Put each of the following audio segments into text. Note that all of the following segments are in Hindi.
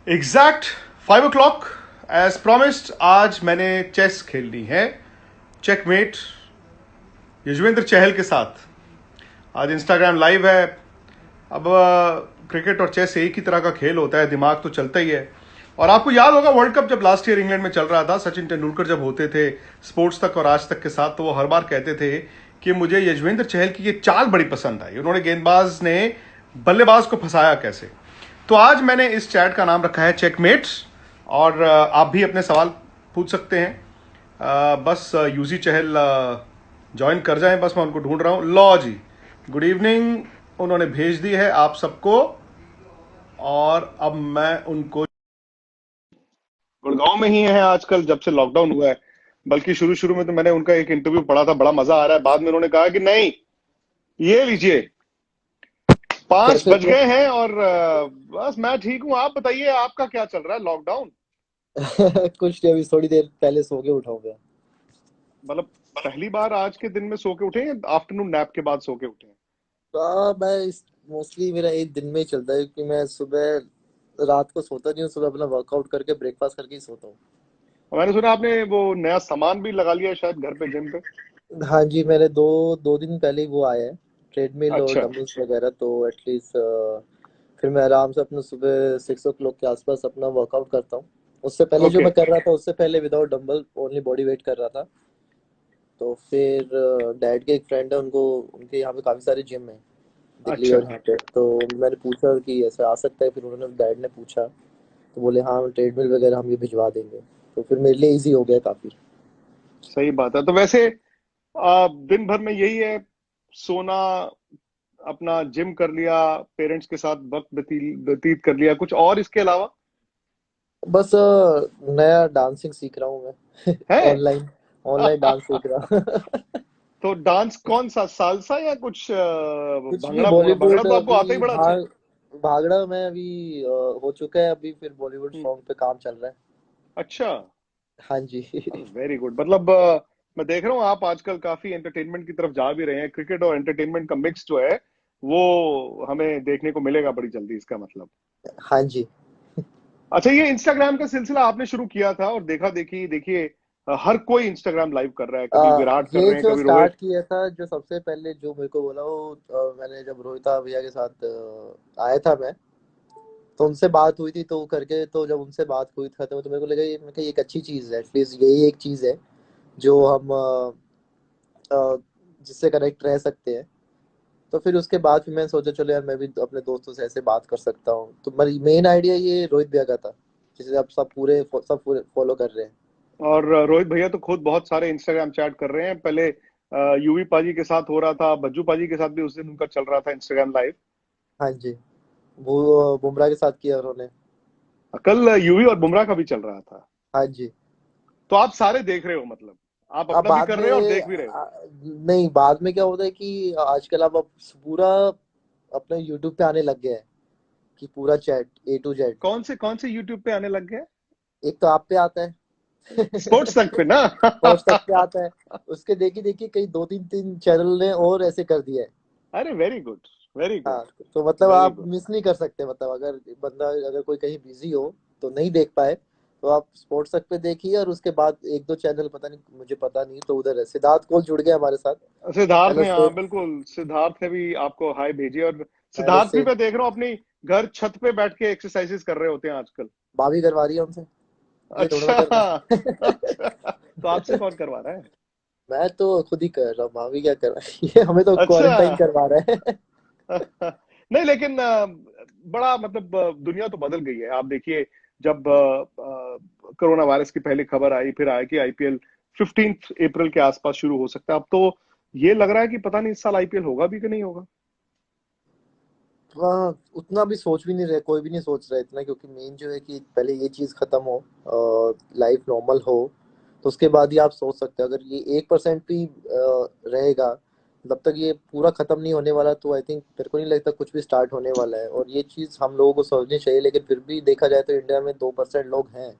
एग्जैक्ट 5 o'clock एज प्रॉमिस्ड आज मैंने चेस खेलनी है। चेकमेट युजवेंद्र चहल के साथ। आज इंस्टाग्राम लाइव है। अब क्रिकेट और चेस एक ही तरह का खेल होता है, दिमाग तो चलता ही है। और आपको याद होगा वर्ल्ड कप जब लास्ट ईयर इंग्लैंड में चल रहा था, सचिन तेंदुलकर जब होते थे स्पोर्ट्स तक और आज तक के साथ, तो वो हर बार कहते थे कि मुझे युजवेंद्र चहल की ये चाल बड़ी पसंद आई, उन्होंने गेंदबाज ने बल्लेबाज को फंसाया कैसे। तो आज मैंने इस चैट का नाम रखा है चेकमेट। और आप भी अपने सवाल पूछ सकते हैं। बस यूजी चहल ज्वाइन कर जाएं, बस मैं उनको ढूंढ रहा हूं। लो जी, गुड इवनिंग उन्होंने भेज दी है आप सबको। और अब मैं उनको गुड़गांव में ही है आजकल जब से लॉकडाउन हुआ है। बल्कि शुरू शुरू में तो मैंने उनका एक इंटरव्यू पढ़ा था, बड़ा मजा आ रहा है। बाद में उन्होंने कहा कि नहीं, ये लीजिए 5 कैसे बज थे? गए हैं और बस मैं ठीक हूँ। आप बताइए, आपका क्या चल रहा है लॉकडाउन? कुछ नहीं, अभी थोड़ी देर पहले सो के उठा हूँ मैं। मतलब पहली बार आज के दिन में सो के उठे या आफ्टरनून नैप के बाद सो के उठे हैं? मैं मोस्टली मेरा एक दिन में ही चलता है क्योंकि मैं सुबह रात को सोता नहीं हूँ, सुबह अपना वर्कआउट करके ब्रेकफास्ट करके ही सोता हूँ। और मैंने सुना आपने वो नया सामान भी लगा लिया है शायद घर पे, जिम पे। हाँ जी, मैंने दो दो दिन पहले ही वो आया है, ट्रेडमिल और अच्छा। डंबल्स वगैरह। तो एटलीस्ट फिर मैं आराम से अपना सुबह 6 o'clock के आसपास अपना वर्कआउट करता हूँ। उससे पहले जो ओके। मैं कर रहा था, उससे पहले without dumbbell only body weight कर रहा था। तो फिर डैड के एक फ्रेंड है, उनको उनके यहाँ पे काफ़ी सारे जिम है दिल्ली अच्छा, और यहाँ पे। तो मैंने पूछा कि ऐसा आ सकता है, फिर उन्होंने डैड ने पूछा तो बोले हाँ ट्रेडमिल वगैरह हम ये भिजवा देंगे। तो फिर मेरे लिए इजी हो गया काफ़ी। सही बात है। तो वैसे दिन भर में यही है, सोना, अपना जिम कर लिया, पेरेंट्स के साथ वक्त व्यतीत कर लिया, कुछ और इसके अलावा बस नया डांसिंग सीख रहा हूँ मैं। है? ऑनलाइन ऑनलाइन डांस सीख रहा। तो डांस कौन सा, सालसा या कुछ कुछ भी भंगड़ा? भंगड़ा बॉलीवुड तो आपको आता ही अभी बड़ा अच्छा। भागड़ा में अभी हो चुका है, अभी फिर बॉलीवुड हम्म, सॉन्ग पे काम चल रहा है। अच्छा। हाँ जी। Very good. मतलब मैं देख रहा हूँ आप आजकल काफी एंटरटेनमेंट की तरफ जा भी रहे हैं। क्रिकेट और एंटरटेनमेंट का मिक्स जो है वो हमें देखने को मिलेगा बड़ी जल्दी, इसका मतलब। हाँ जी। अच्छा, ये इंस्टाग्राम का सिलसिला आपने शुरू किया था और देखा देखी देखिए हर कोई इंस्टाग्राम लाइव कर रहा है। कभी विराट कर ये रहे हैं, जो कभी स्टार्ट रोहित। किया था, जो सबसे पहले जो मेरे को बोला वो मैंने जब रोहिता भैया के साथ आया था मैं, तो उनसे बात हुई थी। तो करके तो जब उनसे बात हुई था तो मेरे को लगा ये, मैं कहा, ये एक अच्छी चीज़ है, एटलीस्ट यही एक चीज़ है जो हम अ, जिससे कनेक्ट रह सकते हैं। तो फिर उसके बाद फिर मैंने सोचा चलो यार मैं भी अपने दोस्तों से ऐसे बात कर सकता हूँ। तो मेरी मेन आइडिया ये रोहित भैया का था, जिसे अब सब पूरे फॉलो कर रहे हैं। और रोहित भैया तो खुद बहुत सारे इंस्टाग्राम चैट कर रहे हैं। पहले यूवी पाजी के साथ हो रहा था, बज्जू पाजी के साथ भी उस दिन उनका चल रहा था इंस्टाग्राम लाइव। हाँ जी, वो बुमराह के साथ किया उन्होंने। कल यूवी और बुमराह का भी चल रहा था। हाँ जी। तो आप सारे देख रहे हो, मतलब आप अब अपना भी बाद कर रहे हो और में देख भी रहे हो। नहीं, बाद में क्या होता है कि आजकल अब पूरा अपने यूट्यूब पे आने लग गया है कि पूरा चैट A to Z। कौन से यूट्यूब पे आने लग गए? एक तो आप पे आता है। स्पोर्ट्स तक पे ना? स्पोर्ट्स तक पे आता है। उसके देखिए देखिए कई दो तीन तीन चैनल ने और ऐसे कर दिया है। अरे वेरी गुड, वेरी गुड, हाँ, तो मतलब वेरी आप गुड। मिस नहीं कर सकते। मतलब अगर बंदा, अगर कोई कहीं बिजी हो तो नहीं देख पाए, तो आप स्पोर्ट्स तक पे देखिए। और उसके बाद एक दो चैनल, पता नहीं, मुझे पता नहीं, तो उधर है सिद्धार्थ कोल जुड़ गया हमारे साथ। सिद्धार्थ हेलो ने, हाँ सिद्ध। बिल्कुल, सिद्धार्थ ने भी आपको हाय भेजी। और हेलो सिद्धार्थ भी सिद्ध। मैं देख रहा हूँ अपनी घर छत पे बैठ के एक्सरसाइजेस कर रहे होते हैं आजकल। भाभी करवा रही है उनसे, मुझे थोड़ा ना अच्छा। करना है। अच्छा, तो आपसे कौन करवा रहा है? मैं तो खुद ही कर रहा हूँ, भाभी क्या कर रही है। हमें तो अच्छा। क्वारंटाइन करवा रहे हैं। नहीं लेकिन बड़ा मतलब दुनिया तो बदल गई है। आप देखिए, जब कोरोना वायरस की पहली खबर आई, फिर आया कि आईपीएल 15 अप्रैल के आसपास शुरू हो सकता है। अब तो ये लग रहा है कि पता नहीं इस साल आईपीएल होगा भी कि नहीं होगा। वहाँ उतना भी सोच भी नहीं रहे, कोई भी नहीं सोच रहा है इतना, क्योंकि मेन जो है कि पहले ये चीज़ खत्म हो, लाइफ नॉर्मल हो, तो उसके बाद ही आप सोच सकते हैं। अगर ये 1% भी रहेगा, जब तक ये पूरा खत्म नहीं होने वाला, तो आई थिंक मेरे को नहीं लगता कुछ भी स्टार्ट होने वाला है। और ये चीज़ हम लोगों को सोचनी चाहिए। लेकिन फिर भी देखा जाए तो इंडिया में 2% लोग हैं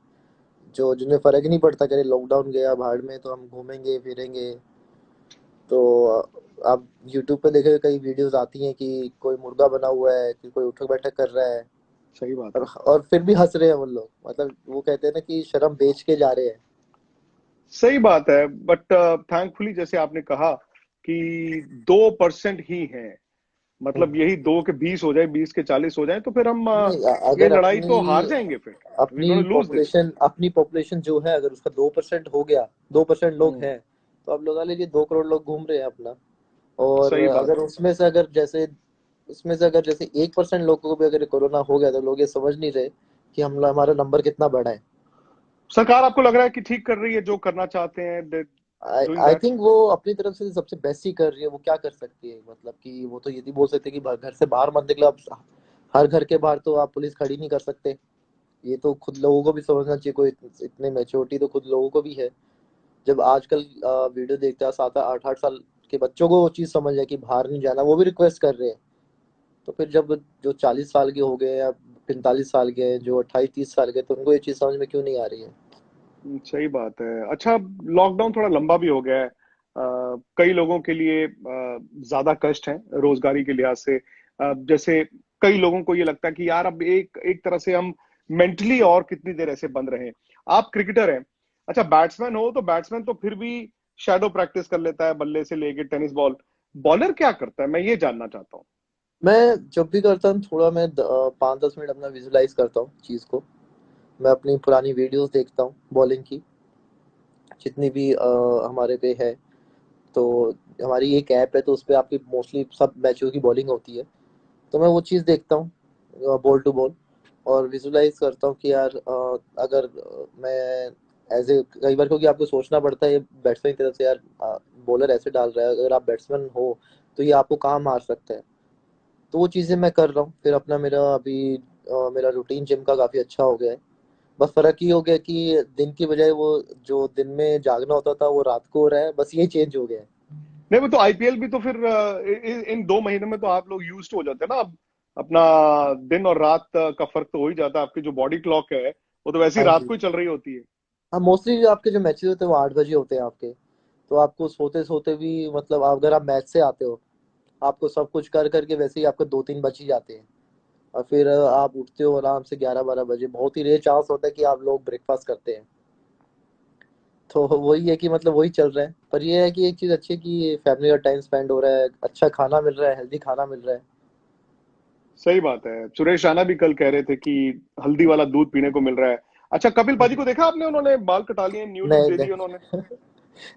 जो जिन्हें फर्क ही नहीं पड़ता, करे लॉकडाउन गया भाड़ में तो हम घूमेंगे फिरेंगे। तो आप यूट्यूब पे देखे कई वीडियोस आती हैं कि कोई मुर्गा बना हुआ है, कि कोई उठक बैठक कर रहा है। सही बात है। और फिर भी हंस रहे हैं वो लोग, मतलब वो कहते हैं ना कि शर्म बेच के जा रहे हैं। सही बात है, बट थैंकफुली जैसे आपने कहा कि 2% ही हैं। मतलब हम्म। यही 2 के 20 हो जाए, 20 के 40 हो जाए, तो फिर हम नहीं, ये अगर लड़ाई तो अपनी हार जाएंगे, फिर वी अपनी गोना लूज दिस। पॉपुलेशन जो है, अगर उसका 2% हो गया, 2% लोग हम्म। हैं, तो अब लगा लीजिए 2 करोड़ लोग घूम रहे हैं अपना। और सही बात अगर है। उसमें से अगर जैसे 1% लोगों को भी अगर कोरोना हो गया, तो लोग ये समझ नहीं रहे कि हम हमारा नंबर कितना बड़ा है। सरकार आपको लग रहा है कि ठीक कर रही है, जो करना चाहते हैं I doing I that? Think वो अपनी तरफ से सबसे बेस्ट ही कर रही है। वो क्या कर सकती है, मतलब कि वो तो यदि बोल सकते हैं कि घर से बाहर मत निकलो। अब हर घर के बाहर तो आप पुलिस खड़ी नहीं कर सकते। ये तो खुद लोगों को भी समझना चाहिए, कोई इतने मैच्योरिटी तो खुद लोगों को भी है। जब आजकल वीडियो देखते हैं 7 8 8 साल के बच्चों को वो चीज समझ है कि बाहर नहीं जाना, वो भी रिक्वेस्ट कर रहे हैं। तो फिर जब जो 40 साल के हो गए या 45 साल के हैं, जो 28 30 साल के, तो उनको ये चीज समझ में क्यों नहीं आ रही है? सही बात है। अच्छा, लॉकडाउन थोड़ा लंबा भी हो गया है, कई लोगों के लिए ज्यादा कष्ट है रोजगारी के लिहाज से। जैसे कई लोगों को ये लगता है कि यार अब एक एक तरह से हम मेंटली और कितनी देर ऐसे बंद रहे। आप क्रिकेटर हैं, अच्छा बैट्समैन हो, तो बैट्समैन तो फिर भी शैडो प्रैक्टिस कर लेता है, बल्ले से लेके टेनिस बॉल। बॉलर क्या करता है, मैं ये जानना चाहता हूँ। मैं जब भी करता हूँ थोड़ा, मैं 5 10 मिनट अपना विजुलाइज करता हूँ चीज को। मैं अपनी पुरानी वीडियोस देखता हूँ बॉलिंग की, जितनी भी हमारे पे है। तो हमारी एक ऐप है, तो उस पे आपकी मोस्टली सब मैचों की बॉलिंग होती है। तो मैं वो चीज़ देखता हूँ बॉल टू बॉल, और विजुलाइज करता हूँ कि यार अगर मैं एज ए कई बार, क्योंकि आपको सोचना पड़ता है ये बैट्समैन की तरफ से, यार बॉलर ऐसे डाल रहा है, अगर आप बैट्समैन हो तो ये आपको कहाँ मार सकता है। तो वो चीज़ें मैं कर रहा हूँ। फिर अपना मेरा अभी मेरा रूटीन जिम का काफ़ी अच्छा हो गया है। बस फर्क ये हो गया कि दिन की बजाय वो जो दिन में जागना होता था वो रात को हो रहा है, बस ये चेंज हो गया है। नहीं, वो तो आईपीएल भी तो फिर इन 2 महीने में तो आप लोग यूज हो जाते हैं ना अब। अपना दिन और रात का फर्क तो हो ही जाता है, आपकी जो बॉडी क्लॉक है वो तो वैसे ही हाँ रात जी। को ही चल रही होती है। हाँ, मोस्टली जो आपके जो मैचेस होते हैं वो 8 बजे होते हैं आपके। तो आपको सोते सोते भी, मतलब अगर आप मैच से आते हो, आपको सब कुछ कर करके वैसे ही आपको 2 3 बज ही जाते हैं। और फिर आप उठते हो आराम से 11 12 बजे। बहुत ही रेयर चांस होता है कि आप लोग ब्रेकफास्ट करते हैं। तो वही है कि मतलब वही चल रहा है। पर ये है कि एक चीज़ अच्छी है कि फैमिली का टाइम स्पेंड हो रहा है, अच्छा खाना मिल रहा है, हेल्दी खाना मिल रहा है। सही बात है, सुरेश राणा भी कल कह रहे थे कि हल्दी वाला दूध पीने को मिल रहा है। अच्छा, कपिल पाजी को देखा आपने, उन्होंने बाल कटा लिए, न्यू लुक नहीं, दे दी उन्होंने। नहीं।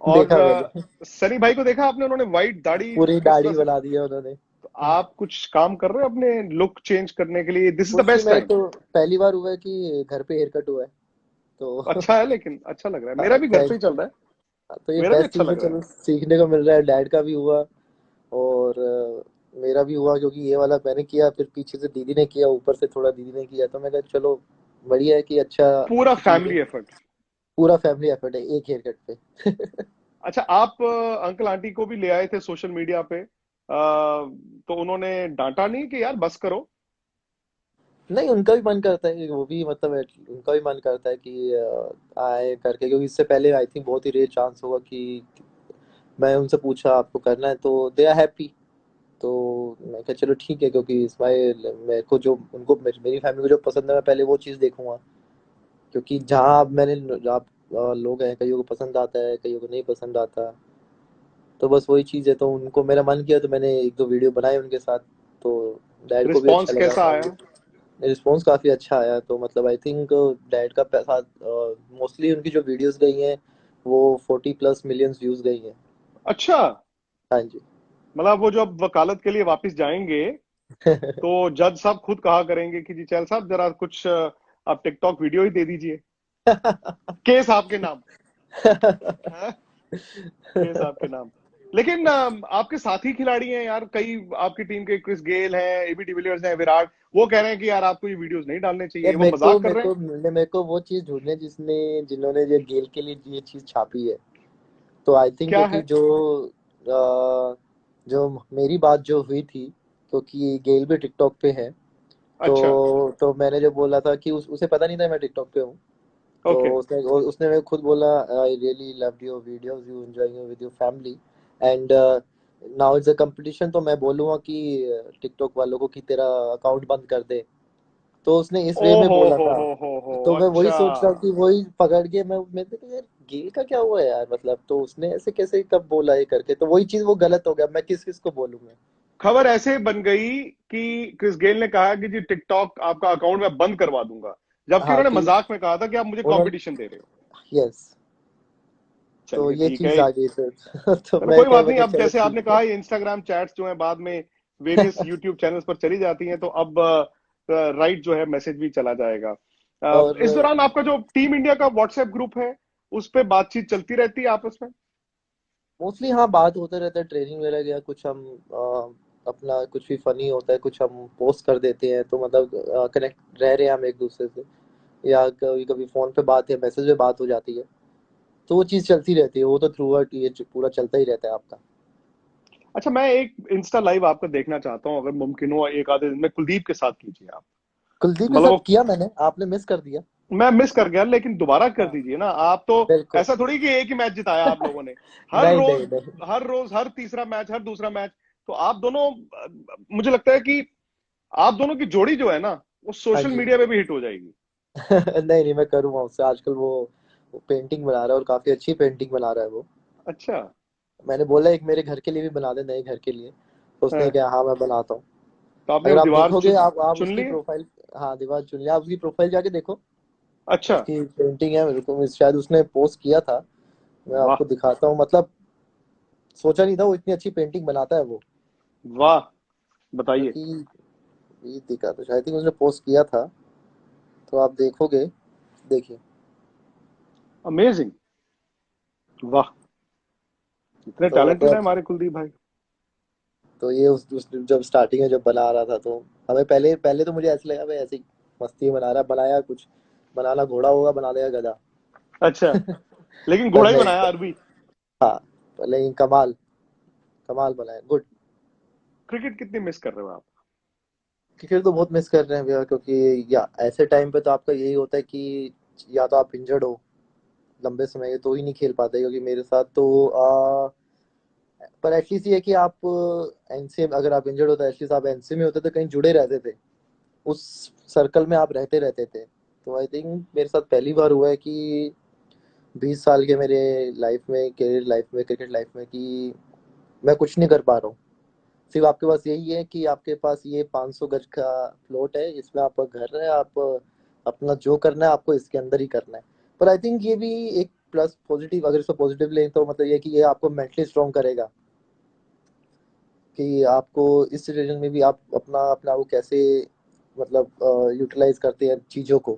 और देखा मैंने। सनी भाई को देखा आपने, उन्होंने व्हाइट दाढ़ी पूरी किस तरह दाढ़ी से। बना दी है उन्होंने। तो आप कुछ काम कर रहे हो अपने लुक चेंज करने के लिए? This is the mostly best मैं टाइम। तो पहली बार हुआ है कि घर पे हेयर कट हुआ है। तो अच्छा है, लेकिन अच्छा लग रहा है, मेरा भी घर पे ही थैंक चल रहा है। तो ये मेरा भी बेस्ट अच्छा चीज़ है, लग रहा है। चलो सीखने को मिल रहा है। डैड का भी हुआ, और मेरा भी हुआ, क्योंकि ये वाला मैंने किया, फिर पीछे से दीदी ने किया, ऊपर से थोड़ा दीदी ने किया। तो मैं कहा चलो बढ़िया है कि अच्छा, पूरा अच्छी चीज़ है। Family effort. पूरा फैमिली एफर्ट है एक हेयर कट पे। अच्छा, आप अंकल आंटी को भी ले आए थे सोशल मीडिया पे, तो उन्होंने डांटा नहीं कि यार बस करो? नहीं, उनका भी मन करता है, वो भी मतलब उनका भी मन करता है कि आए करके, क्योंकि इससे पहले आई थिंक बहुत ही रेयर चांस होगा कि मैं उनसे पूछा आपको करना है, तो दे आर हैप्पी। तो मैं कहा चलो ठीक है, क्योंकि इस्माइल मेरे को जो उनको मेरी फैमिली को जो पसंद है, मैं पहले वो चीज़ देखूंगा। क्योंकि जहाँ अब आप लोग हैं, कईयों को पसंद आता है, कईयों को नहीं पसंद आता। तो बस वही चीज़ है। तो उनको मेरा मन किया, तो मैंने एक दो वीडियो बनाए उनके साथ। तो डैड को भी अच्छा रिस्पॉन्स लगा, कैसा हाँ आया? जी। रिस्पॉन्स काफ़ी अच्छा आया। तो मतलब आई थिंक डैड का पैसा, मोस्टली उनकी जो वीडियोस गई हैं वो 40+ मिलियंस व्यूज गई हैं। अच्छा, हाँ जी। मतलब वो जो अब वकालत के लिए वापस जाएंगे, तो जज साहब खुद कहा करेंगे कि जी चैल साहब जरा कुछ आप टिकटॉक वीडियो ही दे दीजिए, केस आपके नाम। हाँ? केस आपके नाम। लेकिन आपके साथी खिलाड़ी हैं यार, कई आपकी टीम के, क्रिस गेल है, एबी डिविलियर्स हैं, विराट, वो कह रहे हैं कि यार आपको ये वीडियोस नहीं डालने चाहिए, यार वो मजाक कर रहे हैं। मेरे को वो चीज़ ढूंढनी है जिन्होंने ये गेल के लिए ये चीज़ छापी है। तो आई थिंक, क्या क्योंकि है? जो मेरी बात जो हुई थी, क्योंकि गेल भी टिकटॉक पे है। अच्छा। तो मैंने जो बोला था कि उसे पता नहीं था मैं टिकटॉक पे हूँ। तो ओके। उसने मेरे को खुद बोला, I really loved your videos, you enjoying with your family, and now it's a competition. तो मैं बोलूँगा कि टिकटॉक वालों को कि तेरा अकाउंट बंद कर दे। तो उसने इस ओ वे में बोला था। हो, तो मैं वही अच्छा। सोच रहा हूँ कि वही पकड़ के मैं देखा यार गेल का क्या हुआ यार, मतलब तो उसने ऐसे कैसे कब बोला ये करके, तो वही चीज वो गलत हो गया, मैं किस किस को बोलूंगा। खबर ऐसे बन गई कि क्रिस गेल ने कहा कि जी टिकटॉक आपका अकाउंट मैं बंद करवा दूंगा, जबकि हाँ उन्होंने कि मजाक में कहा था कि आप मुझे उन्होंने, कंपटीशन दे रहे हो। यस, तो चलिए ये ठीक है। चीज आ गई फिर। तो चलो मैं कोई कह बात मैं नहीं, कहा अब चलो जैसे आपने ठीक कहा ये इंस्टाग्राम चैट्स जो है बाद में वेरियस है। यूट्यूब चैनल्स पर चली जाती हैं, तो अब राइट जो है मैसेज भी चला जाएगा। इस और दौरान आपका जो टीम इंडिया का व्हाट्सएप ग्रुप है उस पे बातचीत चलती रहती है आपस में? मोस्टली हाँ बात होता रहता है, ट्रेनिंग वगैरह या कुछ हम अपना कुछ भी फनी होता है कुछ हम पोस्ट कर देते हैं, तो मतलब कनेक्ट रह रहे हैं हम एक दूसरे से, या कभी कभी फोन पे बात या मैसेज पे बात हो जाती है, तो वो चीज चलती रहती है, वो तो थ्रू आउट ये पूरा चलता ही रहता है आपका। अच्छा, मैं एक इंस्टा लाइव आपका देखना चाहता हूँ, अगर मुमकिन हो एक आधे दिन में कुलदीप के साथ कीजिए आप। कुलदीप के मतलब साथ वो, किया मैंने, आपने मिस कर दिया। मैं मिस कर गया लेकिन दोबारा कर हाँ दीजिए ना आप तो। बिल्कुल। ऐसा थोड़ी कि एक ही मैच जिताया आप लोगों ने। हर नहीं रोज, नहीं नहीं। हर रोज हर तीसरा मैच, हर दूसरा मैच, तो आप दोनों, मुझे लगता है कि आप दोनों की जोड़ी जो है ना वो हाँ सोशल जी। मीडिया पे भी हिट हो जाएगी। नहीं नहीं, मैं करूँगा उससे, आजकल वो पेंटिंग बना रहा है और काफी अच्छी पेंटिंग बना रहा है वो। अच्छा। मैंने बोला एक मेरे घर के लिए भी बना दे, नए घर के लिए, तो उसने हाँ, कहा हाँ मैं बनाता हूँ। तो आपने अगर वो आप दीवार देखोगे, आप चुन उसकी ली? प्रोफाइल, हाँ दीवार चुन लिया, आप उसकी प्रोफाइल जाके देखो, अच्छा। उसकी पेंटिंग है, मेरे को शायद उसने पोस्ट किया था, मैं वाह, आपको दिखाता हूँ, मतलब सोचा नहीं था वो इतनी अच्छी पेंटिंग बनाता है वो, वाह, बताइए। क्योंकि ये दिखा तो शायद उसने पोस्ट किया था, तो आप देखोगे, देखिए। अमेजिंग, वाह, इतने तो टैलेंटेड है हमारे कुलदीप भाई। ये उस जब स्टार्टिंग में जब बना रहा था, तो हमें पहले पहले तो मुझे ऐसे लगा भाई ऐसे ही मस्ती में बना रहा, बनाया कुछ, बनाना घोड़ा होगा बना देगा गधा। अच्छा, लेकिन पर घोड़ा ही नहीं, बनाया अरबी। हाँ, पर लेकिन कमाल, कमाल बनाया, गुड। क्रिकेट कितनी मिस कर रहे हो आप? क्रिकेट तो बहुत मिस कर रहे हैं भैया, क्योंकि या ऐसे टाइम पे तो आपका यही होता है कि या तो आप इंजर्ड हो लंबे समय तो ही नहीं खेल पाते, क्योंकि मेरे साथ तो पर एटलीस्ट ये है कि आप एनसीए, अगर आप इंजर्ड हो तो एटलीस्ट आप एनसीए में होते तो कहीं जुड़े रहते थे, उस सर्कल में आप रहते रहते थे। तो आई थिंक मेरे साथ पहली बार हुआ है कि 20 साल के मेरे लाइफ में, करियर लाइफ में, क्रिकेट लाइफ में, कि मैं कुछ नहीं कर पा रहा हूँ। सिर्फ आपके पास यही है कि आपके पास ये 500 गज का प्लॉट है, इसमें आपका घर है, आप अपना जो करना है आपको इसके अंदर ही करना है। पर आई थिंक ये भी एक प्लस पॉजिटिव, अगर इसको पॉजिटिव लें तो मतलब ये कि ये आपको मेंटली स्ट्रॉन्ग करेगा, कि आपको इस सिचुएशन में भी आप अपना अपना वो कैसे मतलब यूटिलाइज करते हैं चीज़ों को,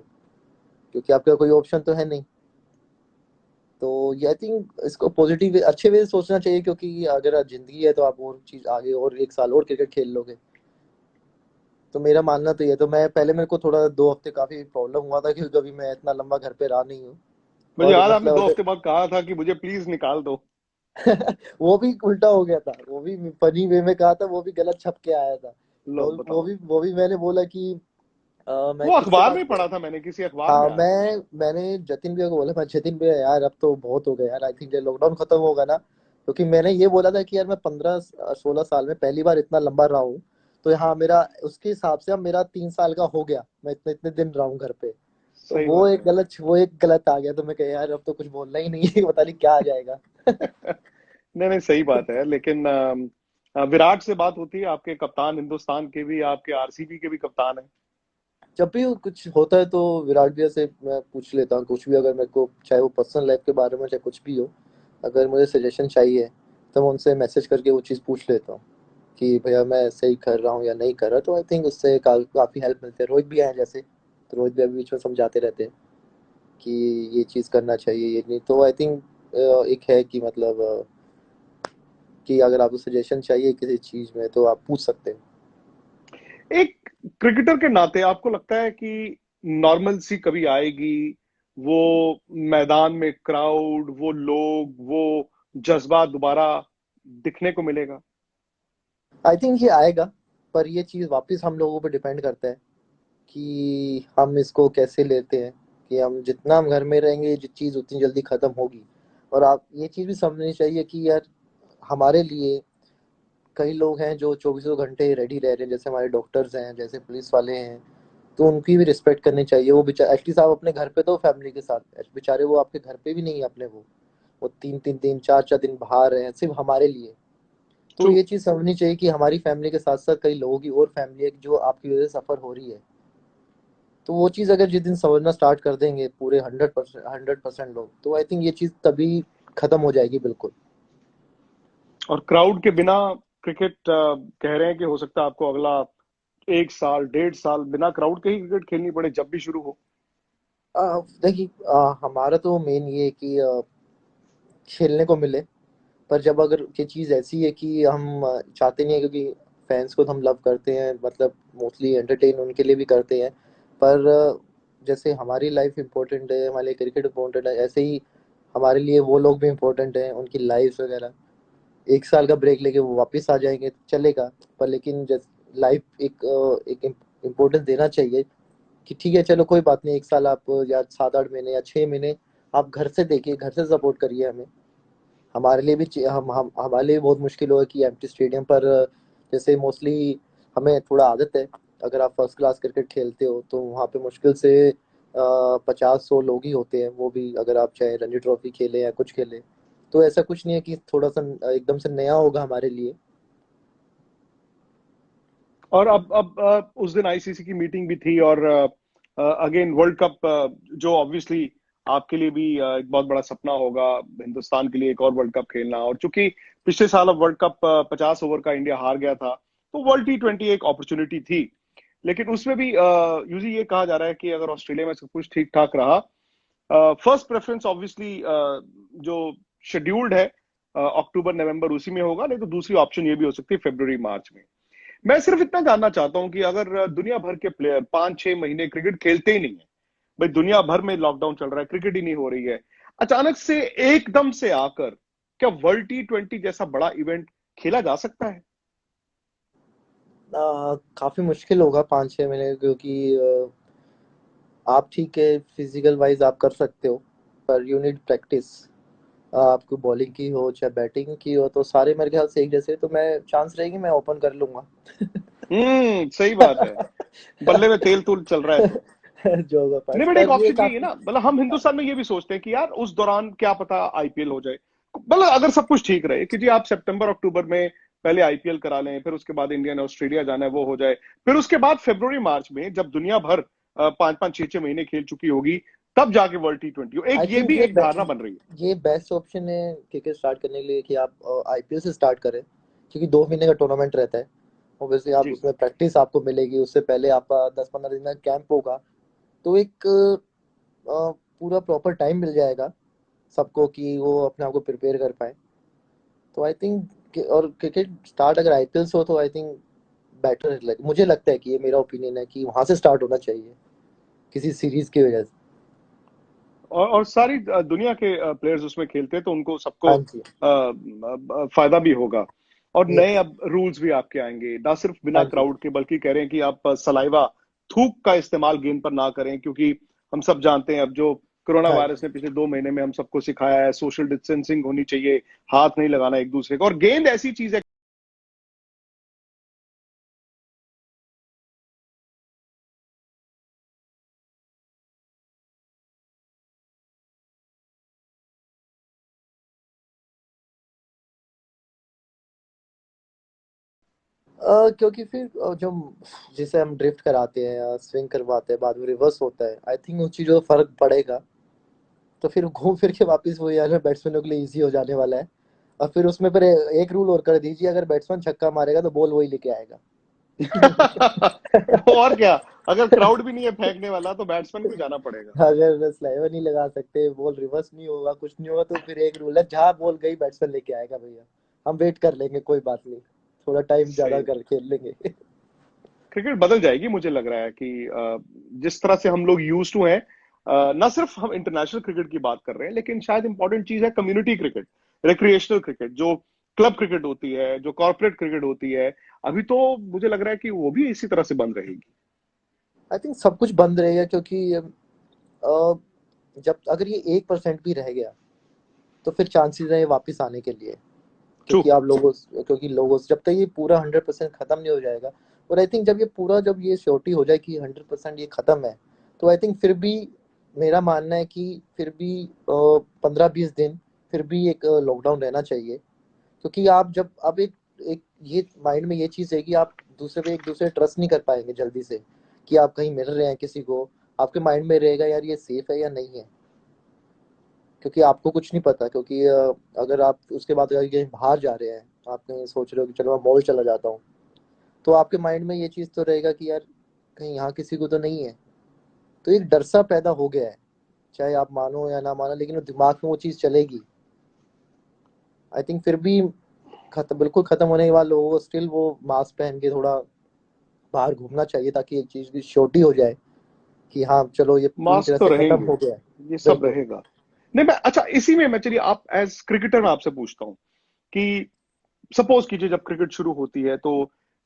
क्योंकि आपका कोई ऑप्शन तो है नहीं। तो ये आई थिंक इसको पॉजिटिव अच्छे वे से सोचना चाहिए, क्योंकि अगर जिंदगी है तो आप और चीज आगे और 1 साल और क्रिकेट खेल लोगे। तो मेरा मानना तो ये, तो मैं पहले मेरे को थोड़ा 2 हफ्ते काफी प्रॉब्लम हुआ था, क्योंकि कभी मैं इतना लंबा घर पे रहा नहीं हूँ। मुझे और याद है आपने मतलब दो अगर हफ्ते बाद कहा था कि मुझे प्लीज निकाल दो। वो भी उल्टा हो गया था, वो भी फनी वे में कहा था, वो भी गलत छप के आया था। लो बताओ। वो भी मैंने बोला कि मैं वो किससे अखबार में बात ही कर, पढ़ा था मैंने, किसी अखबार हाँ में आया था। मैंने जतिन भैया को बोला, मैं जतिन भैया यार अब तो बहुत हो गया यार, आई थिंक लॉकडाउन खत्म होगा ना, क्योंकि मैंने ये बोला था कि यार मैं 15 16 साल में पहली बार इतना लंबा रहा हूँ, तो यहाँ मेरा उसके हिसाब से अब मेरा 3 साल का हो गया, मैं इतने इतने दिन रहा हूँ घर पे। तो सही बात है। वो एक गलत आ गया, तो मैं कह यार अब तो कुछ बोलना ही नहीं है, पता नहीं क्या आ जाएगा। नहीं नहीं, सही बात है, लेकिन विराट से बात होती है, आपके कप्तान हिंदुस्तान के भी, आपके आरसीबी के भी कप्तान है। जब भी कुछ होता है तो विराट भैया से मैं पूछ लेता हूँ कुछ भी, अगर मेरे को चाहे वो पर्सनल लाइफ के बारे में चाहे कुछ भी हो, अगर मुझे सजेशन चाहिए तो मैं उनसे मैसेज करके वो चीज़ पूछ लेता हूँ कि भैया मैं सही कर रहा हूँ या नहीं कर रहा, तो आई थिंक उससे काफ़ी हेल्प मिलती है। रोहित भी आए जैसे, तो रोहित भी अभी बीच में समझाते रहते हैं कि ये चीज़ करना चाहिए, ये नहीं, तो आई थिंक एक है कि मतलब कि अगर आपको सजेशन चाहिए किसी चीज़ में तो आप पूछ सकते हैं। एक क्रिकेटर के नाते आपको लगता है कि नॉर्मल सी कभी आएगी, वो मैदान में क्राउड, वो लोग, वो जज्बा दोबारा दिखने को मिलेगा? आई थिंक ये आएगा, पर ये चीज़ वापस हम लोगों पर डिपेंड करता है कि हम इसको कैसे लेते हैं, कि हम जितना हम घर में रहेंगे ये चीज़ उतनी जल्दी ख़त्म होगी। और आप ये चीज़ भी समझनी चाहिए कि यार हमारे लिए कई लोग हैं जो चौबीसों घंटे रेडी रह रहे हैं, जैसे हमारे डॉक्टर्स हैं, जैसे पुलिस वाले हैं, तो उनकी भी रिस्पेक्ट करनी चाहिए। वो बेचारे एटलीस्ट आप अपने घर पे तो फैमिली के साथ, बेचारे वो आपके घर पे भी नहीं है अपने, वो 3-3 दिन 4-4 दिन बाहर हैं सिर्फ हमारे लिए। तो ट्रू। ये चीज़ समझनी चाहिए कि हमारी फैमिली के साथ साथ कई लोगों की और फैमिली है जो आपकी वजह से सफ़र हो रही है। तो वो चीज़ अगर जिस दिन समझना स्टार्ट कर देंगे पूरे 100% लोग, तो आई थिंक ये चीज़ तभी खत्म हो जाएगी बिल्कुल। और क्राउड के बिना क्रिकेट कह रहे हैं कि हो सकता है आपको अगला 1 साल 1.5 साल बिना क्राउड के ही क्रिकेट खेलनी पड़े जब भी शुरू हो। देखिए, हमारा तो मेन ये है कि खेलने को मिले। पर जब अगर ये चीज़ ऐसी है कि हम चाहते नहीं है, क्योंकि फैंस को तो हम लव करते हैं, मतलब मोस्टली एंटरटेन उनके लिए भी करते हैं। पर जैसे हमारी लाइफ इम्पोर्टेंट है, हमारे लिए क्रिकेट इम्पोर्टेंट है, ऐसे ही हमारे लिए वो लोग भी इम्पोर्टेंट हैं, उनकी लाइफ वगैरह। 1 साल का ब्रेक लेके वो वापस आ जाएंगे तो चलेगा। पर लेकिन जैसे लाइफ एक इम्पोर्टेंस देना चाहिए कि ठीक है चलो कोई बात नहीं, 1 साल आप या 7-8 महीने या 6 महीने आप घर से देखिए, घर से सपोर्ट करिए हमें। हमारे लिए भी हम हमारे लिए भी बहुत मुश्किल होगा कि एम्प्टी स्टेडियम पर जैसे मोस्टली हमें थोड़ा आदत है, अगर आप फर्स्ट क्लास क्रिकेट खेलते हो तो वहाँ पे मुश्किल से 50-100 लोग ही होते हैं, वो भी अगर आप चाहे रणजी ट्रॉफी खेलें या कुछ खेलें। तो ऐसा कुछ नहीं है कि थोड़ा सा एकदम से नया होगा हमारे लिए। और अब उस दिन आईसीसी की मीटिंग भी थी और अगेन वर्ल्ड कप जो ऑब्वियसली आपके लिए भी एक बहुत बड़ा सपना होगा, हिंदुस्तान के लिए एक और वर्ल्ड कप खेलना। और चूंकि पिछले साल अब वर्ल्ड कप 50 ओवर का इंडिया हार गया था, तो वर्ल्ड T20 एक अपॉर्चुनिटी थी। लेकिन उसमें भी यूजली ये कहा जा रहा है कि अगर ऑस्ट्रेलिया में सब कुछ ठीक ठाक रहा, फर्स्ट प्रेफरेंस ऑब्वियसली जो शेड्यूल्ड है अक्टूबर नवंबर उसी में होगा, नहीं तो दूसरी ऑप्शन ये भी हो सकती है फरवरी मार्च में। मैं सिर्फ इतना जानना चाहता हूं कि अगर दुनिया भर के प्लेयर 5-6 महीने क्रिकेट खेलते ही नहीं है, भाई दुनिया भर में लॉकडाउन चल रहा है, क्रिकेट ही नहीं हो रही है, अचानक से एकदम से आकर क्या वर्ल्ड T20 जैसा बड़ा इवेंट खेला जा सकता है? काफी मुश्किल होगा 5-6 महीने, क्योंकि आप ठीक है फिजिकल वाइज आप कर सकते हो, पर यू नीड प्रैक्टिस। आपको बॉलिंग की हो चाहे बैटिंग की हो, तो सारे मेरे ख्याल से एक जैसे, तो मैं चांस रहेगी मैं ओपन कर लूंगा। सही बात है। बल्ले में तेल तूल चल रहा है तो। जो होगा नहीं, पास, बट एक पर ये ऑप्शन यही है काफी। ना, मतलब हम हिंदुस्तान में ये भी सोचते हैं कि यार उस दौरान क्या पता आईपीएल हो जाए। मतलब अगर सब कुछ ठीक रहे कि जी आप सितंबर अक्टूबर में पहले आईपीएल करा लें, फिर उसके बाद इंडिया ने ऑस्ट्रेलिया जाना है वो हो जाए, फिर उसके बाद फरवरी मार्च में जब दुनिया भर 5-5 6-6 महीने खेल चुकी होगी, तब जाके वर्ल्ड T20 हो। एक आई ये थिंक भी एक धारणा बन रही है। ये बेस्ट ऑप्शन है क्रिकेट स्टार्ट करने के लिए कि आप आईपीएल से स्टार्ट करें, क्योंकि 2 महीने का टूर्नामेंट रहता है। ऑब्वियसली आप जी। उसमें प्रैक्टिस आपको मिलेगी, उससे पहले आपका 10-15 दिन का कैंप होगा। तो एक पूरा प्रॉपर टाइम मिल जाएगा सबको कि वो अपने आप को प्रिपेयर कर पाए। तो आई थिंक, और क्रिकेट स्टार्ट अगर आईपीएल से हो तो आई थिंक बेटर, मुझे लगता है कि ये मेरा ओपिनियन है कि वहां से स्टार्ट होना चाहिए किसी सीरीज की वजह से। और सारी दुनिया के प्लेयर्स उसमें खेलते हैं तो उनको सबको हाँ जी। फायदा भी होगा। और नए यस। अब रूल्स भी आपके आएंगे, ना सिर्फ बिना हाँ जी। क्राउड के, बल्कि कह रहे हैं कि आप सलाइवा, थूक का इस्तेमाल गेंद पर ना करें, क्योंकि हम सब जानते हैं अब जो कोरोना हाँ वायरस ने पिछले 2 महीने में हम सबको सिखाया है, सोशल डिस्टेंसिंग होनी चाहिए, हाथ नहीं लगाना एक दूसरे को, और गेंद ऐसी चीज है। क्योंकि फिर जो जिसे हम ड्रिफ्ट कराते हैं या स्विंग करवाते हैं बाद में रिवर्स होता है, आई थिंक उस चीज़ों का फर्क पड़ेगा। तो फिर घूम फिर के वापस वो यार बैट्समैनों के लिए इजी हो जाने वाला है। और फिर उसमें फिर एक रूल और कर दीजिए, अगर बैट्समैन छक्का मारेगा तो बॉल वही लेके आएगा। और क्या, अगर क्राउड भी नहीं है फेंकने वाला तो बैट्समैन को जाना पड़ेगा। अगर स्लाइवर नहीं लगा सकते, बॉल रिवर्स नहीं होगा, कुछ नहीं होगा, तो फिर एक रूल है, जहाँ बॉल गई बैट्समैन लेके आएगा भैया। हम वेट कर लेंगे, कोई बात नहीं, थोड़ा टाइम ज्यादा सही। कर खेल लेंगे। क्रिकेट बदल जाएगी, मुझे लग रहा है कि जिस तरह से हम लोग यूज टू हैं, ना सिर्फ हम इंटरनेशनल क्रिकेट की बात कर रहे हैं, लेकिन शायद इंपॉर्टेंट चीज है कम्युनिटी क्रिकेट, रिक्रिएशनल क्रिकेट, जो क्लब क्रिकेट होती है, जो कॉर्पोरेट क्रिकेट होती है। अभी तो मुझे लग रहा है कि वो भी इसी तरह से बंद रहेगी। आई थिंक सब कुछ बंद रहेगा, क्योंकि जब अगर ये 1% भी रह गया तो फिर चांसेस है वापस आने के लिए। ट्रू। क्योंकि आप लोगों, क्योंकि लोगों जब तक ये पूरा 100% खत्म नहीं हो जाएगा, और आई थिंक जब ये श्योरिटी हो जाए कि 100% ये खत्म है, तो आई थिंक फिर भी मेरा मानना है कि फिर भी 15-20 दिन फिर भी एक लॉकडाउन रहना चाहिए। क्योंकि आप जब अब एक ये माइंड में ये चीज है कि आप एक दूसरे ट्रस्ट नहीं कर पाएंगे जल्दी से, कि आप कहीं मिल रहे हैं किसी को, आपके माइंड में रहेगा यार ये सेफ है या नहीं है, क्योंकि आपको कुछ नहीं पता। क्योंकि अगर आप उसके बाद अगर कहीं बाहर जा रहे हैं, आप कहीं सोच रहे हो कि चलो मैं मॉल चला जाता हूँ, तो आपके माइंड में ये चीज तो रहेगा कि यार कहीं यहाँ किसी को तो नहीं है। तो एक डर सा पैदा हो गया है, चाहे आप मानो या ना मानो, लेकिन वो दिमाग में वो चीज चलेगी। आई थिंक फिर भी बिल्कुल खत्म होने के बाद लोगों को स्टिल वो मास्क पहन के थोड़ा बाहर घूमना चाहिए, ताकि एक चीज की श्योरिटी हो जाए कि हाँ चलो ये पूरी मास्क तरह तो से खत्म रहेंगे, हो गया है। ये सब बिल्कुल। रहेगा। नहीं मैं, अच्छा इसी में मैं, चलिए आप एज क्रिकेटर मैं आपसे पूछता हूँ कि सपोज कीजिए जब क्रिकेट शुरू होती है तो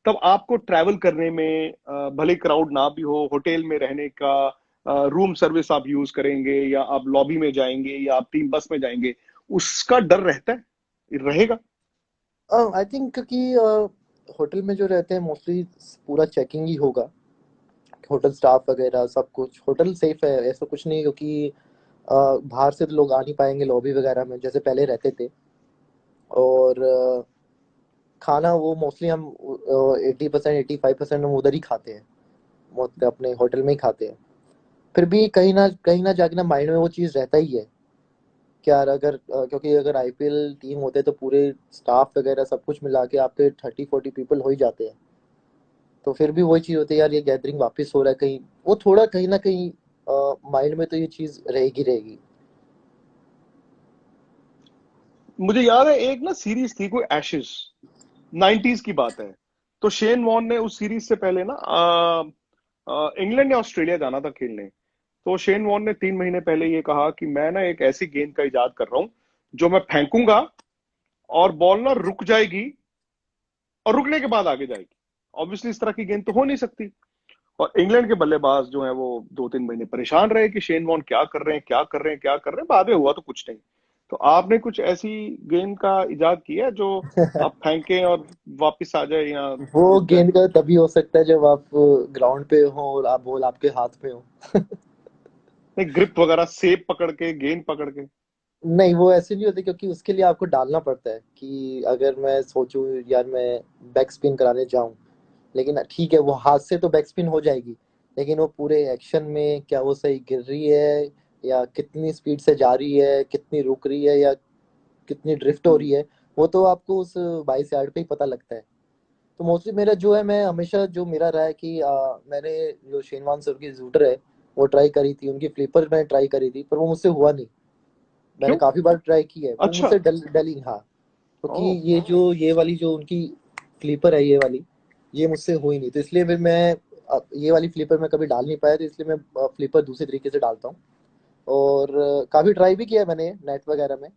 तब आपको ट्रैवल करने में भले क्राउड ना भी हो, होटल में रहने का रूम सर्विस आप यूज करेंगे या आप लॉबी में जाएंगे या आप टीम बस में जाएंगे, उसका डर रहता है, रहेगा? आई थिंक कि होटल में जो रहते हैं मोस्टली पूरा चेकिंग ही होगा, होटल स्टाफ वगैरह सब कुछ। होटल सेफ है, ऐसा कुछ नहीं है, क्योंकि बाहर से तो लोग आ नहीं पाएंगे लॉबी वगैरह में जैसे पहले रहते थे। और खाना वो मोस्टली हम 80% 85% हम उधर ही खाते हैं, अपने होटल में ही खाते हैं। फिर भी कहीं ना जाके ना माइंड में वो चीज़ रहता ही है कि यार अगर क्योंकि अगर आईपीएल टीम होते तो पूरे स्टाफ वगैरह सब कुछ मिला के आपके 30-40 पीपल हो ही जाते हैं। तो फिर भी वही चीज़ होती है यार, ये गैदरिंग वापस हो रहा है कहीं, वो थोड़ा कहीं ना कहीं माइंड में तो ये चीज़ रहेगी रहेगी। मुझे याद है एक ना सीरीज थी कोई एशेज, 90s की बात है। तो शेन वॉर्न ने उस सीरीज से पहले ना इंग्लैंड या ऑस्ट्रेलिया जाना था खेलने। तो शेन वॉर्न ने 3 महीने पहले ये कहा कि मैं ना एक ऐसी गेंद का इजाद कर रहा हूं जो मैं फेंकूंगा और बॉल ना रुक जाएगी और रुकने के बाद आगे जाएगी। ऑब्वियसली इस तरह की गेंद तो हो नहीं सकती। और इंग्लैंड के बल्लेबाज जो है वो 2-3 महीने परेशान रहे कि शेन वॉर्न क्या कर रहे हैं, क्या कर रहे हैं, क्या कर रहे हैं। बाद में हुआ तो कुछ नहीं। तो आपने कुछ ऐसी गेंद का इजाद किया है जो आप फेंकें और वापस आ जाए या वो रुक जाए? गेंद का तभी हो सकता है जब आप ग्राउंड पे हो और आप बॉल आपके हाथ में हो। नहीं, ग्रिप वगैरह, सेब पकड़ के, गेंद पकड़ के? नहीं, वो ऐसे नहीं होते, क्योंकि उसके लिए आपको डालना पड़ता है कि अगर मैं सोचूं यार मैं बैक स्पिन कराने जाऊं, लेकिन ठीक है वो हाथ से तो बैक स्पिन हो जाएगी, लेकिन वो पूरे एक्शन में क्या वो सही गिर रही है या कितनी स्पीड से जा रही है, कितनी रुक रही है या कितनी ड्रिफ्ट हो रही है, वो तो आपको उस 22 यार्ड पे ही पता लगता है। तो मोस्टली मेरा जो है, मैं हमेशा जो मेरा रहा है कि मैंने जो शेनवान सर की जूटर है वो ट्राई करी थी, उनकी फ्लिपर मैंने ट्राई करी थी, पर वो मुझसे हुआ नहीं। मैंने क्यों? काफी बार ट्राई की है, वो अच्छा। मुझसे डली, हाँ। क्योंकि ओ। ये वाली जो उनकी फ्लिपर है, ये वाली ये मुझसे हुई नहीं, तो इसलिए फिर मैं ये वाली फ्लिपर मैं कभी डाल नहीं पाया, तो इसलिए मैं फ्लिपर दूसरे तरीके से डालता हूँ। और काफी ट्राई भी किया है मैंने नेट वगैरह में,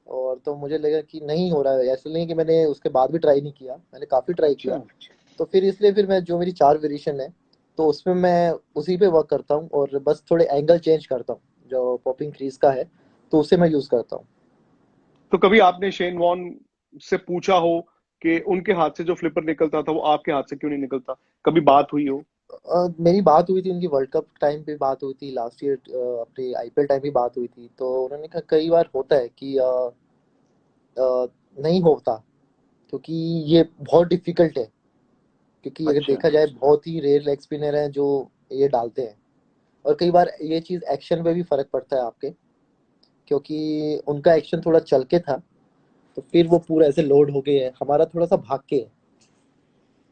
और तो मुझे लगा कि नहीं हो रहा है। ऐसा नहीं कि मैंने उसके बाद भी ट्राई नहीं किया, मैंने काफी ट्राई अच्छा। किया। तो फिर इसलिए फिर मैं जो मेरी 4 वेरिएशन है, तो उसमें मैं उसी पे वर्क करता हूँ, और बस थोड़े एंगल चेंज करता हूँ जो पॉपिंग क्रीज का है, तो उसे मैं यूज करता हूँ। तो कभी आपने शेन वॉर्न से पूछा हो कि उनके हाथ से जो फ्लिपर निकलता था वो आपके हाथ से क्यों नहीं निकलता? कभी बात हुई हो? मेरी बात हुई थी उनकी वर्ल्ड कप टाइम पे, बात हुई थी लास्ट ईयर, अपने आईपीएल टाइम भी बात हुई थी, तो उन्होंने कहा कई बार होता है कि नहीं होता, क्योंकि ये बहुत डिफिकल्ट है। क्योंकि अगर अच्छा। देखा जाए बहुत ही रेयर लेग स्पिनर हैं जो ये डालते हैं, और कई बार ये चीज़ एक्शन पे भी फर्क पड़ता है आपके, क्योंकि उनका एक्शन थोड़ा चल के था, तो फिर वो पूरा ऐसे लोड हो गया है, हमारा थोड़ा सा भाग के है।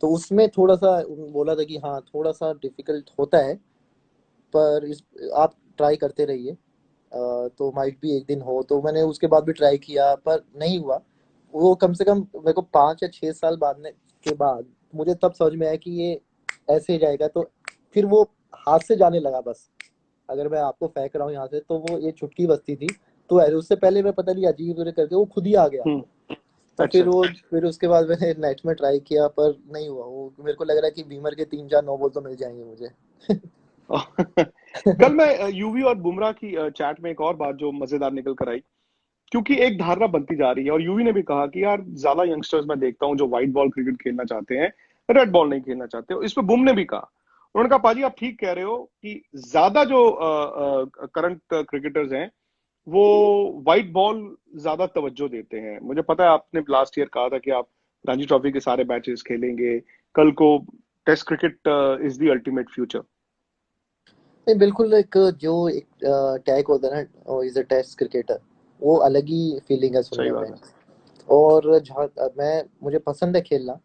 तो उसमें थोड़ा सा बोला था कि हाँ थोड़ा सा डिफिकल्ट होता है, पर आप ट्राई करते रहिए, तो माइट भी एक दिन हो। तो मैंने उसके बाद भी ट्राई किया पर नहीं हुआ। वो कम से कम मेरे को 5 या 6 साल बाद के बाद मुझे तब समझ में आया कि ये ऐसे ही जाएगा, तो फिर वो हाथ से जाने लगा बस। अगर मैं आपको फेंक रहा हूँ यहाँ से, तो वो ये चुटकी बजती थी, तो उससे पहले मैं पता नहीं अजीब तरह करके वो खुद ही आ गया। हम्म। तो अच्छा। फिर उसके बाद मैंने नेट में ट्राई किया, पर नहीं हुआ वो। मेरे को लग रहा है कि बीमर के 3-4 नो बॉल तो मिल जाएंगे मुझे। कल मैं यूवी और बुमराह की चैट में एक और बात जो मजेदार निकल कर आई, क्योंकि एक धारणा बनती जा रही है और यूवी ने भी कहा कि यार ज्यादा यंगस्टर्स मैं देखता हूं जो व्हाइट बॉल क्रिकेट खेलना चाहते हैं, रेड बॉल नहीं खेलना चाहते हो। इस पे बुमने भी कहा, उन्होंने कहा पाजी आप ठीक कह रहे हो कि ज्यादा जो करंट क्रिकेटर्स हैं वो व्हाइट बॉल ज्यादा तवज्जो देते हैं। मुझे पता है आपने लास्ट ईयर कहा था कि आप रणजी ट्रॉफी के सारे मैचेस खेलेंगे, कल को test cricket is the ultimate future. नहीं, बिल्कुल। एक जो एक टैग होता है ना, इज अ टेस्ट क्रिकेटर, वो अलग ही फीलिंग है सही सुनने बात में। है। और जहाँ मैं मुझे पसंद है खेलना।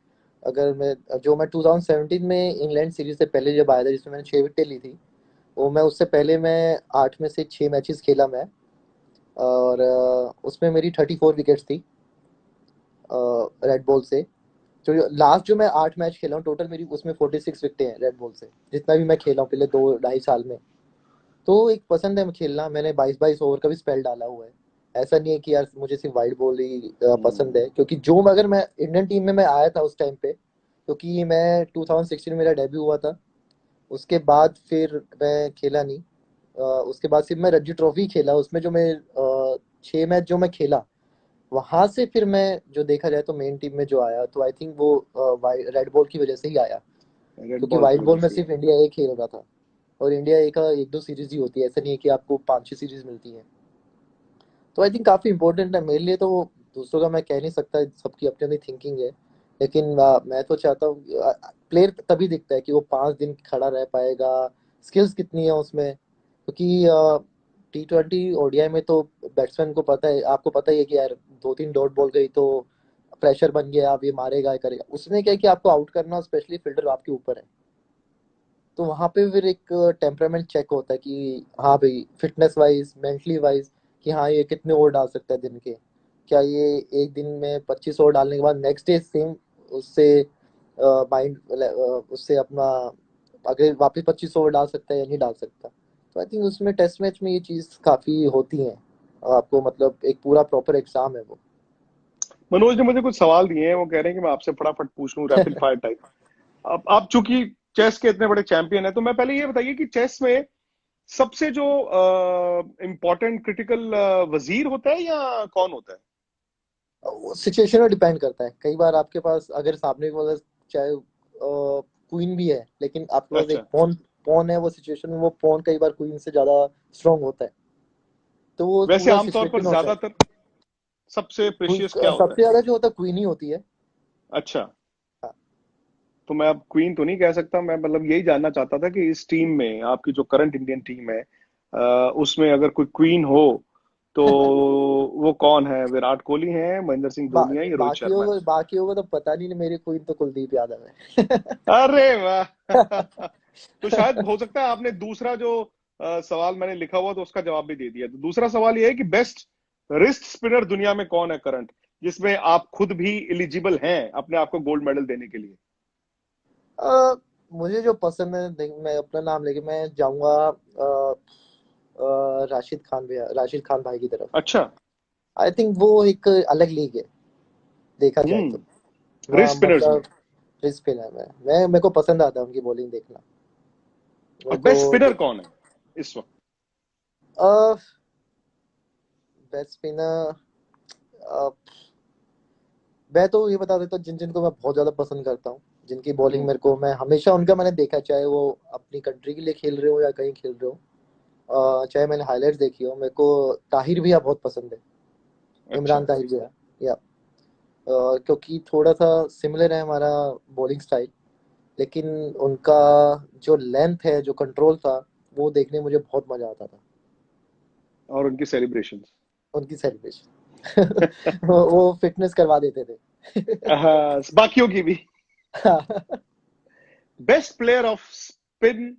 अगर मैं 2017 में इंग्लैंड सीरीज से पहले जब आया था, जिसमें मैंने 6 विकेटें ली थी, वो मैं उससे पहले मैं 8 में से 6 मैचेस खेला मैं। और उसमें मेरी 34 विकेट्स थी रेड बॉल से। जो लास्ट जो मैं 8 मैच खेला हूँ टोटल, मेरी उसमें 46 विकेटें हैं रेड बॉल से, जितना भी मैं खेला हूँ पिछले 2 ढाई साल में। तो एक पसंद है खेलना, मैंने 22-22 ओवर का भी स्पेल डाला हुआ है। ऐसा नहीं है कि यार मुझे सिर्फ वाइड बॉल ही पसंद है, क्योंकि जो अगर मैं इंडियन टीम में मैं आया था उस टाइम पे, क्योंकि मैं 2016 में मेरा डेब्यू हुआ था। उसके बाद फिर मैं खेला नहीं। उसके बाद सिर्फ मैं रणजी ट्रॉफी खेला, उसमें जो मैं 6 मैच जो मैं खेला, वहां से फिर मैं जो देखा जाए तो मेन टीम में जो आया, तो आई थिंक वो रेड बॉल की वजह से ही आया। रेड क्योंकि बॉल व्हाइट की वजह बॉल में से। सिर्फ इंडिया एक खेल रहा था, और इंडिया एक दो सीरीज ही होती है, ऐसा नहीं है कि आपको 5-6 सीरीज मिलती है। तो आई थिंक काफी इंपॉर्टेंट है मेरे लिए। तो दूसरों का मैं कह नहीं सकता, सबकी अपनी अपनी थिंकिंग है। लेकिन मैं तो चाहता हूँ, प्लेयर तभी दिखता है कि वो 5 दिन खड़ा रह पाएगा, स्किल्स कितनी है उसमें। क्योंकि T20 ओडीआई में तो बैट्समैन को पता है, आपको पता ही है कि यार 2-3 डॉट बॉल गई तो प्रेशर बन गया, आप ये मारेगा ये करेगा। उसमें क्या है कि आपको आउट करना, स्पेशली फील्डर आपके ऊपर है। तो वहां पे फिर एक टेम्परामेंट चेक होता है कि हाँ भाई, फिटनेस वाइज, मेंटली वाइज, कि हाँ ये कितने ओवर डाल सकता है दिन के। क्या ये एक दिन में 25 ओवर डालने के बाद नेक्स्ट डे सेम उससे माइंड उससे अपना अगर वापस 25 ओवर डाल सकता है या नहीं डाल सकता। तो आई थिंक उसमें टेस्ट मैच में ये चीज़ काफ़ी होती है। आपको मतलब एक पूरा प्रॉपर एग्जाम है वो। मनोज ने मुझे कुछ सवाल दिए हैं, वो कह रहे हैं कि मैं आपसे फटाफट पूछ लूं, रैपिड फायर टाइप। अब आप चूंकि चेस के इतने बड़े चैंपियन है, तो मैं पहले ये बताइए कि चेस में सबसे जो इम्पोर्टेंट क्रिटिकल वजीर होता है या कौन होता है? वो सिचुएशन पर डिपेंड करता है। कई बार आपके पास अगर सामने वाला चाहे क्वीन भी है, लेकिन आपके पास एक अच्छा। पॉन पॉन है, वो सिचुएशन में वो पॉन कई बार क्वीन से ज्यादा स्ट्रांग होता है। तो वो वैसे पूरा आमतौर पर सिचुएशन होता है। ज्यादातर सबसे प्रेशियस क्या होता सबसे है? ज्यादा जो होता है क्वीन ही होती है। अच्छा। हाँ। तो मैं अब क्वीन तो नहीं कह सकता, मैं मतलब यही जानना चाहता था कि इस टीम में, आपकी जो करंट इंडियन टीम है, उसमें अगर कोई क्वीन हो तो वो कौन है? विराट कोहली है, महेंद्र सिंह धोनी है, या रोहित शर्मा है? बाकियों को तो पता नहीं, मेरी क्वीन तो कुलदीप यादव है। अरे वाह! तो शायद हो सकता है आपने दूसरा जो सवाल मैंने लिखा हुआ तो उसका जवाब भी दे दिया। तो दूसरा सवाल यह है कि बेस्ट रिस्ट स्पिनर दुनिया में कौन है करंट, जिसमें आप खुद भी एलिजिबल हैं अपने आप को गोल्ड मेडल देने के लिए? अ, मुझे जो पसंद है, मैं अपना नाम लेके मैं जाऊंगा राशिद खान भाई की तरफ। अच्छा। आई थिंक वो एक अलग लीग है, देखा जाए तो। रिस्ट स्पिनर्स में। मतलब रिस्क पे है। मैं मेरे को पसंद आता है उनकी बॉलिंग देखना। और मेरे बेस्ट को स्पिनर कौन है इस वक्त? बेस्ट स्पिनर, मैं तो ये बता देता हूँ जिन जिनको मैं बहुत ज्यादा पसंद करता हूँ, जिनकी बॉलिंग हम्म। मेरे को, मैं हमेशा उनका मैंने देखा, चाहे वो अपनी कंट्री के लिए खेल रहे हो या कहीं खेल रहे हो। चाहे मैंने हाईलाइट्स देखी हो, मेरे को ताहिर भैया बहुत पसंद है। अच्छा। इमरान ताहिर भैया, या क्योंकि थोड़ा सा सिमिलर है हमारा बॉलिंग स्टाइल। लेकिन उनका जो लेंथ है, जो कंट्रोल था, वो देखने में मुझे बहुत मजा आता था। और उनकी सेलिब्रेशंस। उनकी सेलिब्रेशन वो फिटनेस करवा देते थे। बाकियों की भी। बेस्ट प्लेयर ऑफ स्पिन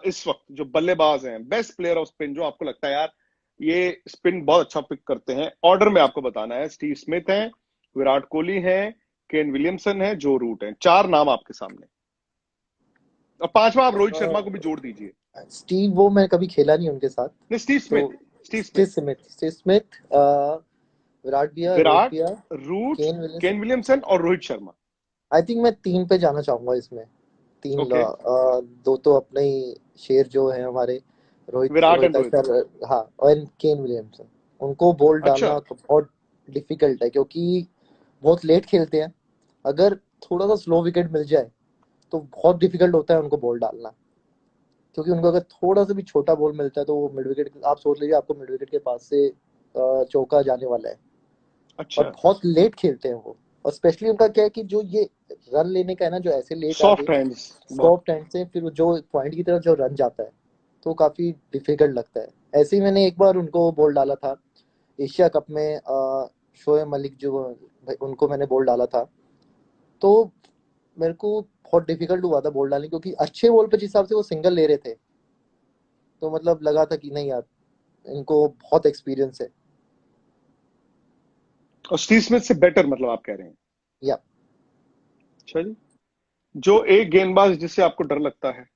इस वक्त, जो बल्लेबाज हैं, बेस्ट प्लेयर ऑफ स्पिन जो आपको लगता है यार ये स्पिन बहुत अच्छा पिक करते हैं, ऑर्डर में आपको बताना है। स्टीव स्मिथ है, विराट कोहली है, केन विलियमसन है, जो रूट है। चार नाम आपके सामने, और पांचवा आप रोहित शर्मा को भी जोड़ दीजिए। स्टीव, वो मैं कभी खेला नहीं उनके साथ। नहीं, स्टीव तो Smith. Steve Smith. Steve Smith, Virat भैया, रोहित विराट, भैया, Root, Ken Williamson. Ken Williamson और रोहित शर्मा। आई थिंक मैं 3 पे जाना चाहूंगा इसमें। ओके। दो तो अपने ही शेर जो है हमारे, रोहित विराट एंड रोहित रोहित। शर्मा। हाँ, और केन विलियमसन। उनको बोल्ड अच्छा। डालना तो बहुत डिफिकल्ट है, क्योंकि बहुत लेट खेलते हैं। अगर थोड़ा सा स्लो विकेट मिल जाए तो बहुत डिफिकल्ट होता है उनको बॉल डालना, क्योंकि उनको अगर थोड़ा सा भी छोटा बॉल मिलता है तो वो मिड विकेट, आप सोच लीजिए आपको मिड विकेट के पास से चौका जाने वाला है। और अच्छा, बहुत लेट खेलते हैं वो, और स्पेशली उनका क्या है कि जो ये रन लेने का है ना, जो ऐसे लेट आके सॉफ्ट हैंड्स बहुत। सॉफ्ट एंड से फिर जो पॉइंट की तरफ जो रन जाता है तो काफी डिफिकल्ट लगता है। ऐसे ही मैंने एक बार उनको बॉल डाला था एशिया कप में, शोएब मलिक जो उनको मैंने बॉल डाला था, तो मेरे को बहुत डिफिकल्ट हुआ था बॉल डालने, क्योंकि अच्छे बॉल पे जिस हिसाब से वो सिंगल ले रहे थे तो मतलब लगा था कि नहीं यार इनको बहुत एक्सपीरियंस है। और स्टीव स्मिथ से बेटर मतलब आप कह रहे हैं? या अच्छा जी। जो एक गेंदबाज जिससे आपको डर लगता है,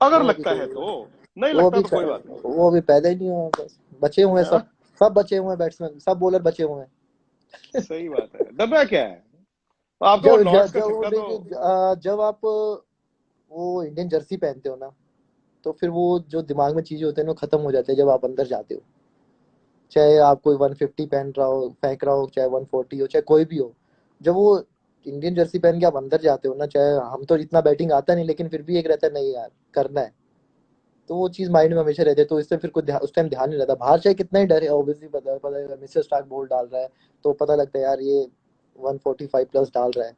अगर वो अभी लगता कोई, है तो, नहीं वो लगता अभी तो कोई बात नहीं। वो अभी पैदा ही नहीं हुआ, बस बचे हुए हैं सब, हाँ, सब बचे हुए हैं बैट्समैन, सब बॉलर बचे हुए हैं। सही बात है, डरना क्या है। आपको वो जब जब नॉट्स का जब वो छक्का तो। देखिए, जब आप वो इंडियन जर्सी पहनते हो ना, तो फिर वो जो दिमाग में चीजें होती हैं वो खत्म हो जाते हैं जब आप अंदर जाते हो। चाहे आप कोई 150 पहन रहा हो, फेंक रहा हो, चाहे 140 हो, चाहे कोई भी हो, जब वो इंडियन जर्सी पहन के आप अंदर जाते हो ना, चाहे हम तो इतना बैटिंग आता नहीं, लेकिन फिर भी एक रहता है नहीं यार करना है, तो वो चीज माइंड में हमेशा रहती है, तो इससे फिर कोई उस टाइम ध्यान नहीं रहता, बाहर चाहे कितना ही डर है, ऑब्वियसली पता है मिस्टर स्टार्क बॉल डाल रहा है तो पता लगता है यार ये 145 प्लस डाल रहा है।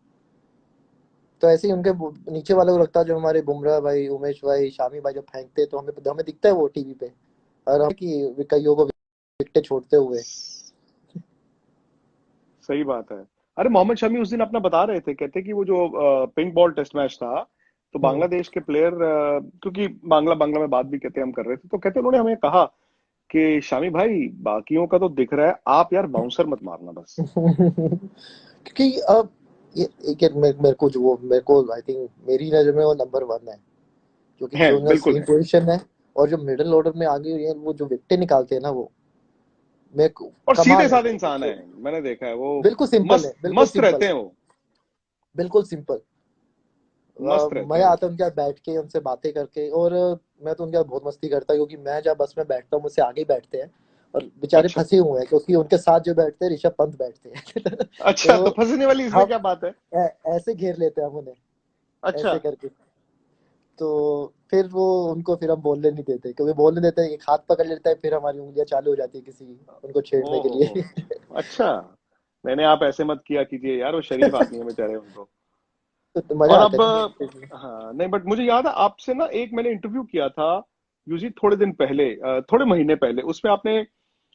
तो ऐसे ही उनके नीचे वालों को लगता है, जो हमारे बुमराह भाई, उमेश भाई, शामी भाई जब फेंकते हैं तो हमें हमें दिखता है वो टीवी पे, और हम कि कईयों को विकेट छोड़ते हुए। सही बात है। अरे मोहम्मद शमी उस दिन अपना बता रहे थे, कहते कि वो जो पिंक बॉल टेस्ट मैच था, तो हम्म। बांग्लादेश के प्लेयर, क्योंकि बांग्ला बांग्ला में बात भी कहते हम कर रहे थे, तो कहते उन्होंने हमें कहा कि शामी भाई बाकियों का तो दिख रहा है, आप यार बाउंसर मत मारना बस। क्योंकि अब ये एक मेरे को जो वो मेरे को आई थिंक मेरी नजर में वो नंबर वन है, क्योंकि है, जो उनका बिल्कुल सेम है। पोजीशन है, और जो मिडिल ऑर्डर में आगे हुए हैं वो जो विकेट निकालते हैं ना, वो मेरे को और सीधे कमाल है साधे वो इंसान है, बिल्कुल। मैंने देखा है वो। बिल्कुल सिंपल है, मस्त बिल्कुल मस्त सिंपल रहते है, हैं वो। बिल्कुल सिंपल। मस्त रहते हैं मजा वो। आता है उनके साथ बैठ के, उनसे बातें करके, और मैं तो उनके साथ बहुत मस्ती करता हूँ, क्योंकि मैं जब बस में बैठता हूँ मुझसे आगे ही बैठते हैं, और बेचारे अच्छा, फंसे हुए हैं, क्योंकि उनके साथ जो बैठते हैं ऋषभ पंत बैठते हैं। अच्छा, तो तो फंसने वाली इसमें हम क्या बात है? ऐसे घेर लेते हैं हम उन्हें, अच्छा। ऐसे करके, तो फिर वो उनको फिर हम बोलने नहीं देते, क्योंकि बोलने देते हैं एक हाथ पकड़ लेता है, फिर हमारी उंगलियां चालू हो जाती है किसी उनको छेड़ने ओ के हो। लिए। अच्छा, मैंने, आप ऐसे मत किया कीजिए यार, वो शरीफ आदमी है बेचारे उनको। तो मजा और आता अब, है ना। हाँ नहीं, बट मुझे याद है आपसे ना एक मैंने इंटरव्यू किया था यूजी थोड़े दिन पहले, थोड़े महीने पहले, उसमें आपने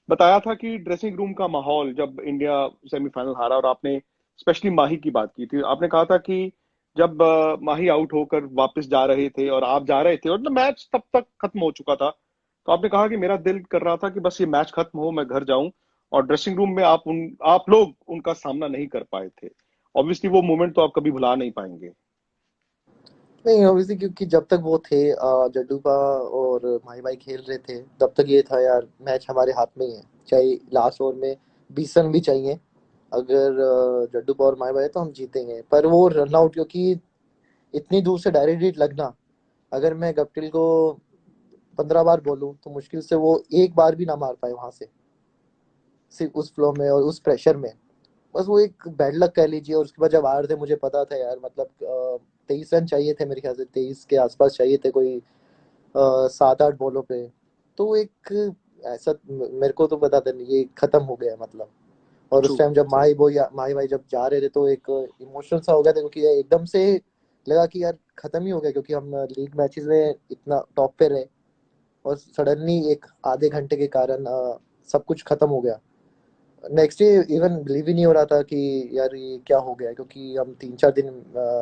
बताया था कि ड्रेसिंग रूम का माहौल जब इंडिया सेमीफाइनल हारा, और आपने स्पेशली माही की बात की थी, आपने कहा था कि जब माही आउट होकर वापस जा रहे थे और आप जा रहे थे और मैच तब तक खत्म हो चुका था, तो आपने कहा कि मेरा दिल कर रहा था कि बस ये मैच खत्म हो, मैं घर जाऊं। और ड्रेसिंग रूम में आप लोग उनका सामना नहीं कर पाए थे। ऑब्वियसली वो मोमेंट तो आप कभी भुला नहीं पाएंगे। नहीं ऑब्वियसली, क्योंकि जब तक वो थे जड्डूपा और माही भाई खेल रहे थे, तब तक ये था यार मैच हमारे हाथ में ही है, चाहे लास्ट ओवर में 20 रन भी चाहिए, अगर जड्डूपा और माही भाई है, तो हम जीतेंगे। पर वो रन आउट, क्योंकि इतनी दूर से डायरेक्ट हिट लगना, अगर मैं गप्टिल को 15 बार बोलूं तो मुश्किल से वो एक बार भी ना मार पाए वहां से, सिर्फ उस फ्लो में और उस प्रेशर में। बस वो एक बैड लक कह लीजिए, और उसके बाद जब आ रहे थे मुझे पता था यार, मतलब 23 रन चाहिए थे, मेरे ख्याल से 23 के आसपास चाहिए थे, कोई 7-8 बॉलों पे, तो एक ऐसा मेरे को तो पता था नहीं ये खत्म हो गया मतलब। और ट्रू। उस टाइम जब माही भाई जब जा रहे थे तो एक इमोशनल सा हो गया था, क्योंकि ये एकदम से लगा कि यार खत्म ही हो गया, क्योंकि हम लीग मैचेस में इतना टॉप पे रहे, और सडनली एक आधे घंटे के कारण सब कुछ खत्म हो गया। नेक्स्ट डे इवन बिलीव ही नहीं हो रहा था कि यार ये क्या हो गया, क्योंकि हम 3-4 दिन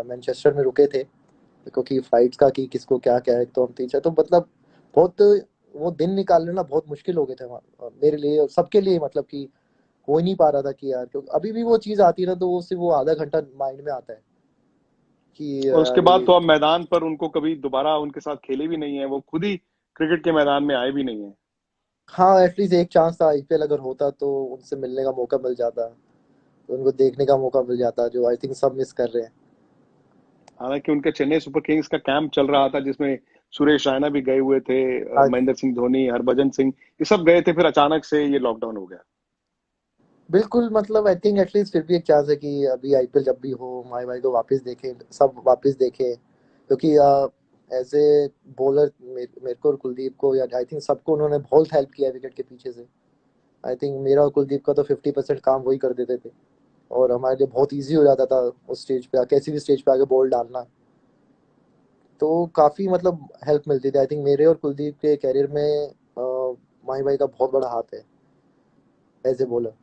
मैनचेस्टर में रुके थे, क्योंकि फ्लाइट्स का कि किसको क्या क्या है, तो हम 3-4 तो मतलब बहुत वो दिन निकालना ना बहुत मुश्किल हो गए थे मेरे लिए और सबके लिए, मतलब कि हो ही नहीं पा रहा था कि यार, क्योंकि अभी भी वो चीज आती है ना तो वो सिर्फ वो आधा घंटा माइंड में आता है कि और उसके यार बाद ये। तो आप मैदान पर उनको कभी दोबारा उनके साथ खेले भी नहीं है, वो खुद ही क्रिकेट के मैदान में आए भी नहीं है। हाँ एटलीस्ट एक चांस था आईपीएल अगर होता तो उनसे मिलने का मौका मिल जाता, तो उनको देखने का मौका मिल जाता, जो आई थिंक सब मिस कर रहे हैं। हालांकि उनके चेन्नई सुपर किंग्स का कैंप चल रहा था, जिसमें सुरेश रैना भी गए हुए थे, हाँ महेंद्र सिंह धोनी, हरभजन सिंह, ये सब गए थे, फिर अचानक से ये लॉकडाउन हो गया। बिल्कुल, मतलब आई थिंक एटलीस्ट फिर भी एक चांस है कि अभी आईपीएल जब भी हो माही भाई को वापस देखें, सब वापस देखें, क्योंकि एज ए बॉलर मेरे को और कुलदीप को या आई थिंक सबको उन्होंने बहुत हेल्प किया विकेट के पीछे से। आई थिंक मेरा और कुलदीप का तो 50% काम वही कर देते थे, और हमारे लिए बहुत इजी हो जाता था उस स्टेज पे, कैसी भी स्टेज पे आके बॉल डालना। तो काफी मतलब हेल्प मिलती थी। आई थिंक मेरे और कुलदीप के कैरियर में माही भाई का बहुत बड़ा हाथ है एज ए बॉलर।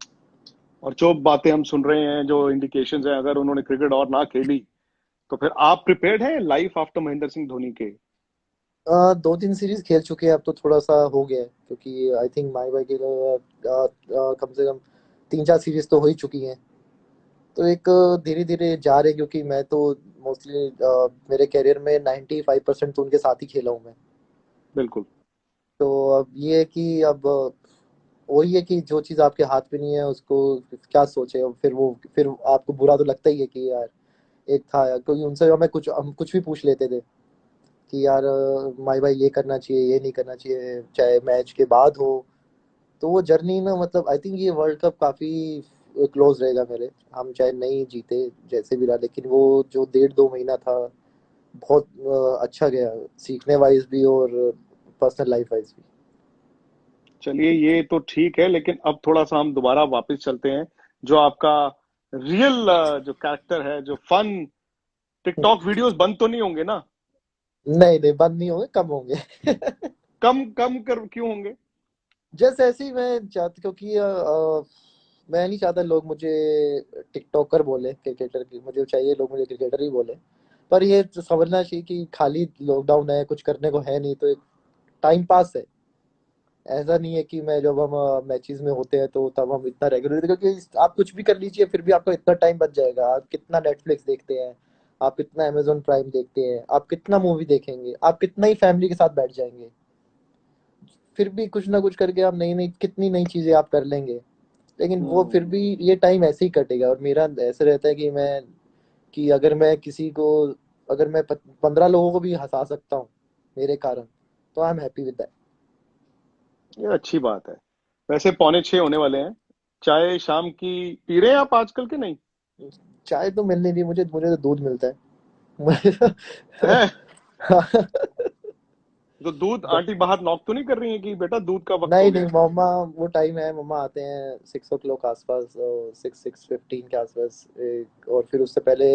और जो बातें हम सुन रहे हैं, जो इंडिकेशंस हैं, अगर उन्होंने क्रिकेट और ना खेली तो फिर आप प्रिपेयर्ड हैं लाइफ आफ्टर महेंद्र सिंह धोनी के? 2-3 सीरीज खेल चुके हैं, अब तो थोड़ा सा हो गया है, क्योंकि आई थिंक माही भाई के लिए कम से कम 3-4 सीरीज तो हो ही चुकी हैं। तो एक धीरे धीरे जा रहे हैं, क्योंकि मैं तो मोस्टली मेरे करियर में 95% तो उनके साथ ही खेला हूँ मैं। बिल्कुल। तो अब ये है कि अब वही है कि जो चीज़ आपके हाथ में नहीं है उसको क्या सोचे, और फिर आपको बुरा तो लगता ही है कि यार एक था यार, क्योंकि उनसे हम कुछ भी पूछ लेते थे कि यार माई भाई ये करना चाहिए, ये नहीं करना चाहिए, चाहे मैच के बाद हो। तो वो जर्नी ना, मतलब आई थिंक ये वर्ल्ड कप काफी क्लोज रहेगा मेरे, हम चाहे नहीं जीते जैसे भी रहा, लेकिन वो जो 1.5-2 महीना था बहुत अच्छा गया, सीखने वाइज भी और पर्सनल लाइफ वाइज भी। चलिए, ये तो ठीक है, लेकिन अब थोड़ा सा हम दोबारा वापस चलते हैं। जो आपका रियल जो कैरेक्टर है, जो फन टिकटॉक वीडियोस बंद तो नहीं होंगे ना? नहीं नहीं, बंद नहीं होंगे, कम होंगे। कम कम कर क्यों होंगे? जैसे ऐसे ही मैं चाहता, क्योंकि मैं नहीं चाहता लोग मुझे टिकटॉकर बोले, क्रिकेटर की मुझे चाहिए, लोग मुझे क्रिकेटर ही बोले। पर ये तो समझना चाहिए कि खाली लॉकडाउन है, कुछ करने को है नहीं, तो एक टाइम पास है। ऐसा नहीं है कि मैं जब हम मैचेस में होते हैं तो तब हम इतना रेगुलर, क्योंकि आप कुछ भी कर लीजिए फिर भी आपका इतना टाइम बच जाएगा। आप कितना नेटफ्लिक्स देखते हैं, आप कितना अमेजोन प्राइम देखते हैं, आप कितना मूवी देखेंगे, आप कितना ही फैमिली के साथ बैठ जाएंगे, फिर भी कुछ ना कुछ करके आप नई नई कितनी नई चीजें आप कर लेंगे। लेकिन वो फिर हम्म। भी ये टाइम ऐसे ही कटेगा, और मेरा ऐसे रहता है कि अगर मैं किसी को, अगर मैं 15 लोगों को भी हंसा सकता हूँ मेरे कारण, तो I am happy with that. ये अच्छी बात है। वैसे 5:45 होने वाले हैं। चाय शाम की पी रहे हैं आप आजकल के नहीं? चाय तो मिल नहीं रही मुझे, मुझे तो दूध मिलता है। मुझे- है? तो दूध आंटी बाहर नॉक तो नहीं कर रही है कि बेटा दूध का वक्त हो नहीं नहीं, गया? मम्मा, वो टाइम है, मम्मा आते हैं 6 o'clock आसपास, 6-6:15 के आसपास, और फिर उससे पहले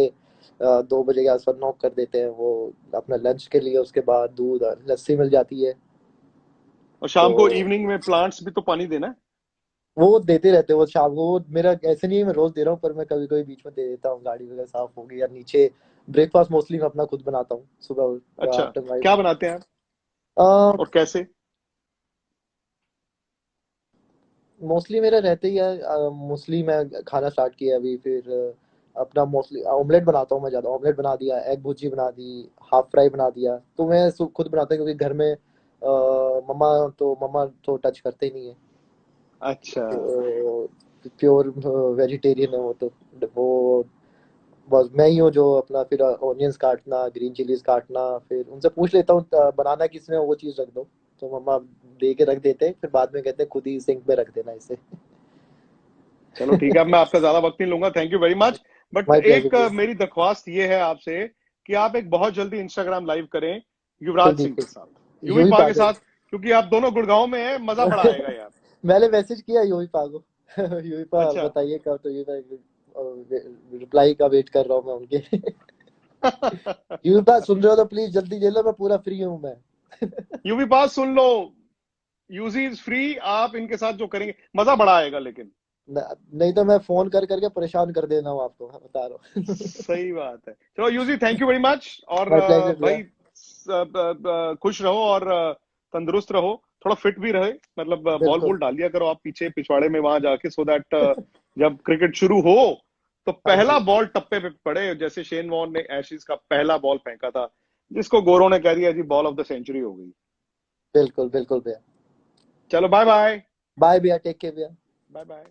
2 बजे के आसपास नॉक कर देते हैं वो अपना लंच के लिए। उसके बाद दूध और लस्सी मिल जाती है। और तो शाम को इवनिंग में प्लांट्स भी तो पानी देना है। वो देते रहते हैं, वो शाम को, वो मेरा ऐसे नहीं है मैं रोज दे रहा हूँ, पर मैं कभी कभी बीच में दे देता हूँ, गाड़ी वगैरह साफ होगी या नीचे। ब्रेकफास्ट मोस्टली मैं अपना खुद बनाता हूँ सुबह अच्छा, आफ्टर क्या बनाते हैं आप वाइफ। और कैसे? मोस्टली मेरा रहते ही है, मोस्टली मैं खाना स्टार्ट किया अभी, फिर अपना मोस्टली ऑमलेट बनाता हूँ मैं ज्यादा। ऑमलेट बना दिया, एग भुर्जी बना दी, हाफ फ्राई बना दिया, तो मैं खुद बनाता हूँ, क्योंकि घर में मम्मा तो टच करते ही नहीं है। अच्छा। तो प्योर वेजिटेरियन है वो तो। वो बस मैं ही हूँ जो अपना फिर ऑनियंस काटना, ग्रीन चिलीज काटना, फिर उनसे पूछ लेता हूँ बनाना किसमें है, वो चीज़ रख दो, तो मम्मा दे के रख देते हैं, फिर बाद में कहते हैं खुद ही सिंक में रख देना इसे। चलो ठीक है, अब मैं आपका ज्यादा वक्त नहीं लूंगा। Thank you very much. But my pleasure एक भैया। मेरी दरख्वास्त ये है आपसे कि आप एक बहुत जल्दी इंस्टाग्राम लाइव करें युवराज सिंह कुलदीप के साथ, को, यूवी यूवी पा के पागल। साथ, क्योंकि आप दोनों गुड़गांव में हैं, मजा बड़ा आएगा यार। मैंने मैसेज किया यूवी पा को। यूवी पा अच्छा। बताइए कब, तो यूवी पा रिप्लाई का वेट कर रहा हूँ मैं उनके। यूवी पा सुन रहे हो तो प्लीज जल्दी ले लो, मैं पूरा फ्री हूँ मैं। यूवी पास सुन लो, यूजी इज फ्री। आप इनके साथ जो करेंगे मजा बड़ा आएगा लेकिन। नहीं तो मैं फोन कर करके परेशान कर देना हूँ आपको, मैं बता रहा हूँ। सही बात है। चलो Yuzi, thank you very much. और माय प्लेजर भैया। भाई खुश रहो और तंदुरुस्त रहो, थोड़ा फिट भी रहे। मतलब बॉल बिल्कुल। बॉल डाल लिया करो आप पीछे पिछवाड़े में वहां जाके, सो दैट जब क्रिकेट शुरू हो तो हाँ पहला जी। बॉल टप्पे पे पड़े, जैसे शेन वॉर्न ने एशेज का पहला बॉल फेंका था, जिसको गोरों ने कह दिया जी बॉल ऑफ द सेंचुरी हो गई। बिल्कुल बिल्कुल भैया। चलो बाय बाय। बाय भैया, टेक केयर भैया। Bye bye.